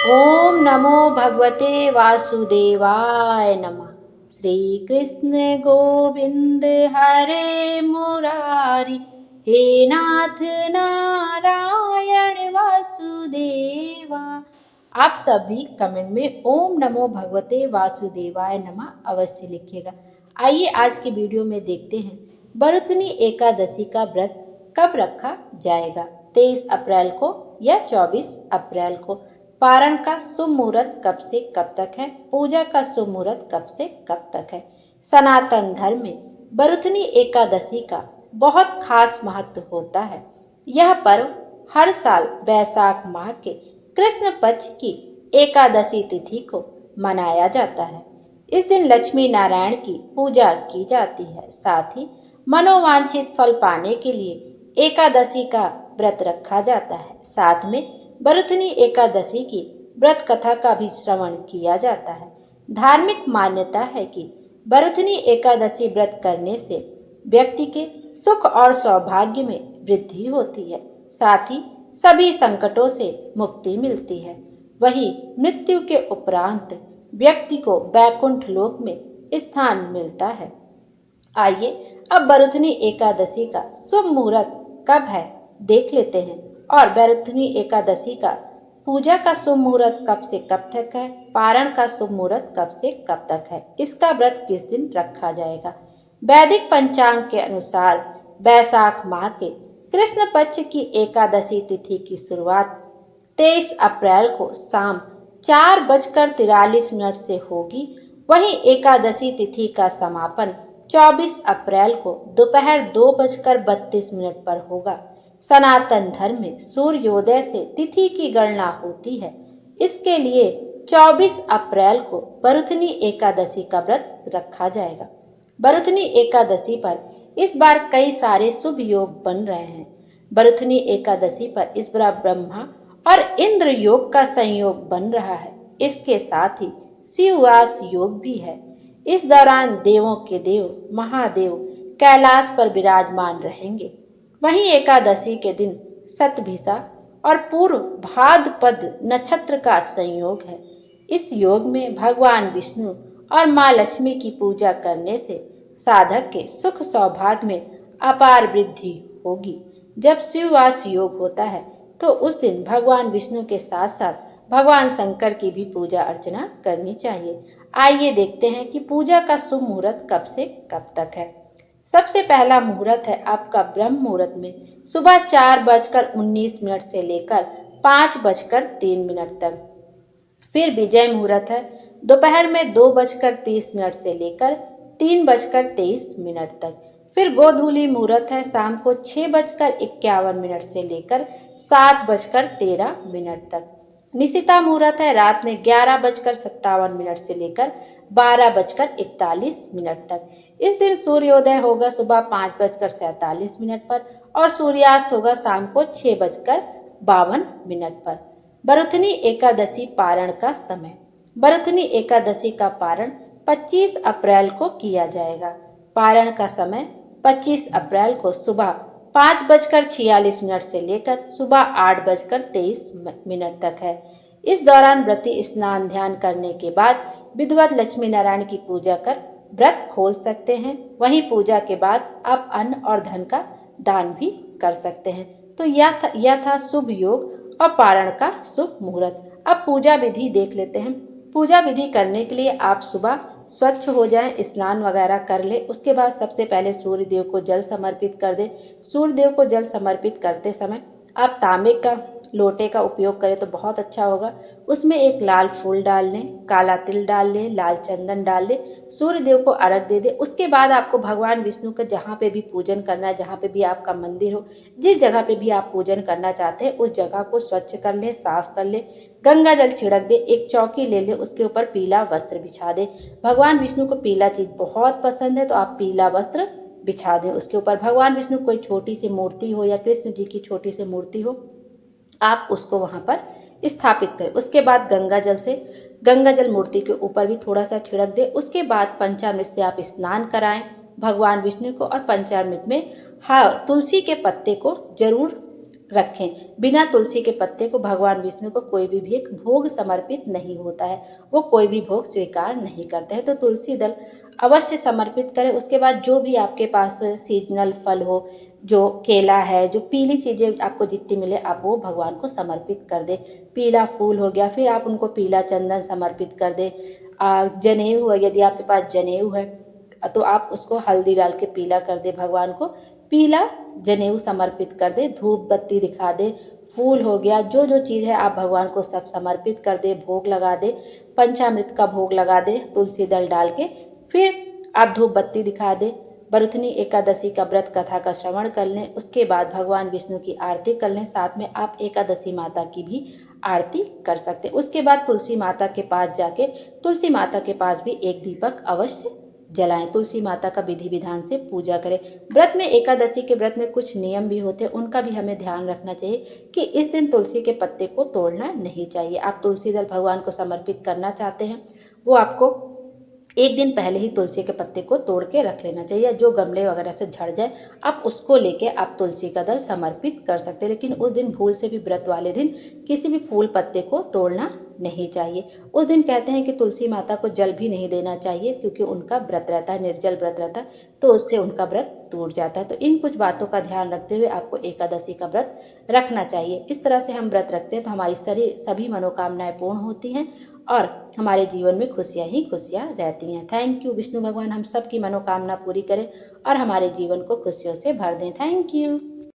ओम नमो भगवते वासुदेवाय नमः। श्री कृष्ण गोविंद हरे मुरारी, हे नाथ नारायण वासुदेवा। आप सभी कमेंट में ओम नमो भगवते वासुदेवाय नमः अवश्य लिखिएगा। आइए आज की वीडियो में देखते हैं बरुतनी एकादशी का व्रत कब रखा जाएगा, 23 अप्रैल को या 24 अप्रैल को। पारण का शुभ मुहूर्त कब से कब तक है, पूजा का शुभ मुहूर्त कब से कब तक है। सनातन धर्म में बरुतनी एकादशी का बहुत खास महत्व होता है। यह पर्व हर साल वैशाख माह के कृष्ण पक्ष की एकादशी तिथि को मनाया जाता है। इस दिन लक्ष्मी नारायण की पूजा की जाती है। साथ ही मनोवांछित फल पाने के लिए एकादशी का व्रत रखा जाता है। साथ में बरुतनी एकादशी की व्रत कथा का भी श्रवण किया जाता है। धार्मिक मान्यता है कि बरुतनी एकादशी व्रत करने से व्यक्ति के सुख और सौभाग्य में वृद्धि होती है। साथ ही सभी संकटों से मुक्ति मिलती है। वहीं मृत्यु के उपरांत व्यक्ति को वैकुंठ लोक में स्थान मिलता है। आइए अब बरुतनी एकादशी का शुभ मुहूर्त कब है देख लेते हैं, और बरुतनी एकादशी का पूजा का शुभ मुहूर्त कब से कब तक है, पारण का शुभ मुहूर्त कब से कब तक है, इसका व्रत किस दिन रखा जाएगा। वैदिक पंचांग के अनुसार वैशाख माह के कृष्ण पक्ष की एकादशी तिथि की शुरुआत 23 अप्रैल को शाम 4:43 से होगी। वहीं एकादशी तिथि का समापन 24 अप्रैल को दोपहर 2:32 पर होगा। सनातन धर्म में सूर्योदय से तिथि की गणना होती है। इसके लिए 24 अप्रैल को बरुतनी एकादशी का व्रत रखा जाएगा। बरुतनी एकादशी पर इस बार कई सारे शुभ योग बन रहे हैं। बरुतनी एकादशी पर इस बार ब्रह्मा और इंद्र योग का संयोग बन रहा है। इसके साथ ही शिववास योग भी है। इस दौरान देवों के देव महादेव कैलाश पर विराजमान रहेंगे। वहीं एकादशी के दिन शतभिषा और पूर्व भाद्रपद नक्षत्र का संयोग है। इस योग में भगवान विष्णु और माँ लक्ष्मी की पूजा करने से साधक के सुख सौभाग्य में अपार वृद्धि होगी। जब शिववास योग होता है तो उस दिन भगवान विष्णु के साथ साथ भगवान शंकर की भी पूजा अर्चना करनी चाहिए। आइए देखते हैं कि पूजा का शुभ मुहूर्त कब से कब तक है। सबसे पहला मुहूर्त है आपका ब्रह्म मुहूर्त में सुबह 4:19 से लेकर 5:03 तक। फिर विजय मुहूर्त है दोपहर में 2:30 से लेकर 3:23 तक। फिर गोधूली मुहूर्त है शाम को 6:51 से लेकर 7:13 तक। निशिता मुहूर्त है रात में 11:57 से लेकर 12:41 तक। इस दिन सूर्योदय होगा सुबह 5:47 पर और सूर्यास्त होगा शाम को 6:52 पर। बरुतनी एकादशी पारण का समय। बरुतनी एकादशी का पारण 25 अप्रैल को किया जाएगा। पारण का समय 25 अप्रैल को सुबह 5:46 से लेकर सुबह 8:23 तक है। इस दौरान व्रती स्नान ध्यान करने के बाद विधिवत लक्ष्मी नारायण की पूजा कर व्रत खोल सकते हैं। वहीं पूजा के बाद आप अन्न और धन का दान भी कर सकते हैं। तो यह था शुभ योग और पारण का शुभ मुहूर्त। अब पूजा विधि देख लेते हैं। पूजा विधि करने के लिए आप सुबह स्वच्छ हो जाएं, स्नान वगैरह कर ले। उसके बाद सबसे पहले सूर्य देव को जल समर्पित कर दे। सूर्य देव को जल समर्पित करते समय आप तांबे का लोटे का उपयोग करें तो बहुत अच्छा होगा। उसमें एक लाल फूल डाल लें, काला तिल डाल लें, लाल चंदन डाल लें, सूर्य देव को अर्घ दे दें। उसके बाद आपको भगवान विष्णु का जहाँ पे भी पूजन करना है, जहाँ पे भी आपका मंदिर हो, जिस जगह पे भी आप पूजन करना चाहते हैं उस जगह को स्वच्छ कर लें, साफ कर लें, गंगा जल छिड़क दे, एक चौकी ले ले, उसके ऊपर पीला वस्त्र बिछा दे। भगवान विष्णु को पीला चीज बहुत पसंद है तो आप पीला वस्त्र बिछा दें उसके ऊपर। भगवान विष्णु कोई छोटी सी मूर्ति हो या कृष्ण जी की छोटी सी मूर्ति हो, आप उसको वहां पर स्थापित करें। उसके बाद गंगा जल मूर्ति के ऊपर भी थोड़ा सा छिड़क दे। उसके बाद पंचामृत से आप स्नान कराएं भगवान विष्णु को। और पंचामृत में तुलसी के पत्ते को जरूर रखें। बिना तुलसी के पत्ते को भगवान विष्णु को कोई भी भोग समर्पित नहीं होता है, वो कोई भी भोग स्वीकार नहीं करते हैं। तो तुलसी दल अवश्य समर्पित करें। उसके बाद जो भी आपके पास सीजनल फल हो, जो केला है, जो पीली चीज़ें आपको जितनी मिले आप वो भगवान को समर्पित कर दें। पीला फूल हो गया, फिर आप उनको पीला चंदन समर्पित कर दें। जनेऊ है, यदि आपके पास जनेऊ है तो आप उसको हल्दी डाल के पीला कर दे, भगवान को पीला जनेऊ समर्पित कर दे, धूप बत्ती दिखा दे। फूल हो गया, जो जो चीज़ है आप भगवान को सब समर्पित कर दे, भोग लगा दे, पंचामृत का भोग लगा दे तुलसी दल डाल के। फिर आप धूप बत्ती दिखा दे, बरुथनी एकादशी का व्रत कथा का श्रवण कर लें। उसके बाद भगवान विष्णु की आरती कर लें, साथ में आप एकादशी माता की भी आरती कर सकते। उसके बाद तुलसी माता के पास जाके तुलसी माता के पास भी एक दीपक अवश्य जलाएं। तुलसी माता का विधि विधान से पूजा करें। व्रत में, एकादशी के व्रत में कुछ नियम भी होते हैं, उनका भी हमें ध्यान रखना चाहिए कि इस दिन तुलसी के पत्ते को तोड़ना नहीं चाहिए। आप तुलसी दल भगवान को समर्पित करना चाहते हैं, वो आपको एक दिन पहले ही तुलसी के पत्ते को तोड़ के रख लेना चाहिए। जो गमले वगैरह से झड़ जाए आप उसको लेके आप तुलसी का दल समर्पित कर सकते हैं। लेकिन उस दिन भूल से भी, व्रत वाले दिन, किसी भी फूल पत्ते को तोड़ना नहीं चाहिए। उस दिन कहते हैं कि तुलसी माता को जल भी नहीं देना चाहिए, क्योंकि उनका व्रत रहता है, निर्जल व्रत रहता है, तो उससे उनका व्रत टूट जाता है। तो इन कुछ बातों का ध्यान रखते हुए आपको एकादशी का व्रत रखना चाहिए। इस तरह से हम व्रत रखते हैं तो हमारी सभी मनोकामनाएं पूर्ण होती हैं और हमारे जीवन में खुशियाँ ही खुशियाँ रहती हैं। Thank you. विष्णु भगवान हम सब की मनोकामना पूरी करें और हमारे जीवन को खुशियों से भर दें। Thank you.